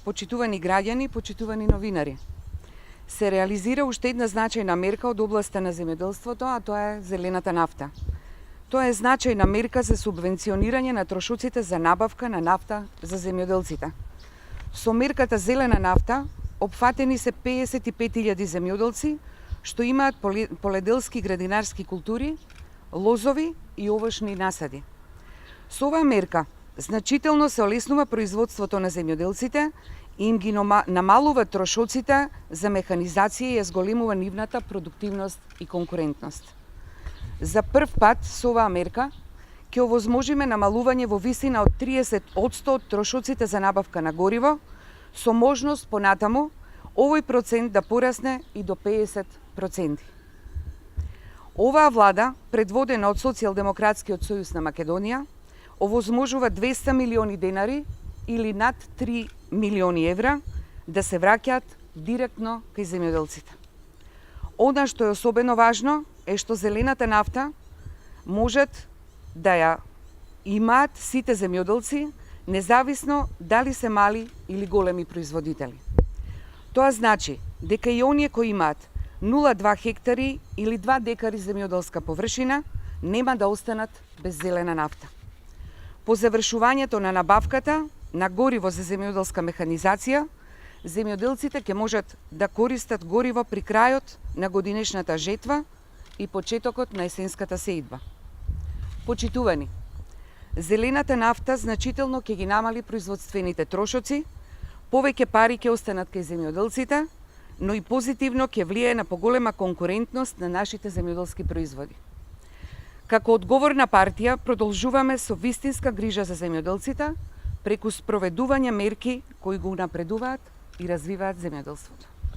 Почитувани граѓани, почитувани новинари, се реализира уште една значајна мерка од областа на земјоделството, а тоа е зелената нафта. Тоа е значајна мерка за субвенционирање на трошоците за набавка на нафта за земјоделците. Со мерката зелена нафта опфатени се 55.000 земјоделци што имаат поледелски градинарски култури, лозови и овошни насади. Со оваа мерка значително се олеснува производството на земјоделците и им ги намалува трошоците за механизација и зголемува нивната продуктивност и конкурентност. За прв пат со оваа мерка ќе овозможиме намалување во висина од 30% од трошоците за набавка на гориво, со можност понатаму овој процент да порасне и до 50%. Оваа влада, предводена од Социјалдемократскиот сојуз на Македонија, овозможува 200 милиони денари или над 3 милиони евра да се враќаат директно кај земјоделците. Она што е особено важно е што зелената нафта можат да ја имаат сите земјоделци, независно дали се мали или големи производители. Тоа значи дека и оние кои имаат 0,2 хектари или 2 декари земјоделска површина нема да останат без зелена нафта. По завршувањето на набавката на гориво за земјоделска механизација, земјоделците ќе можат да користат гориво при крајот на годинешната жетва и почетокот на есенската сеидба. Почитувани, зелената нафта значително ќе ги намали производствените трошоци, повеќе пари ќе останат кај земјоделците, но и позитивно ќе влијае на поголема конкурентност на нашите земјоделски производи. Како одговорна партија продолжуваме со вистинска грижа за земјоделците преку спроведување мерки кои го напредуваат и развиваат земјоделството.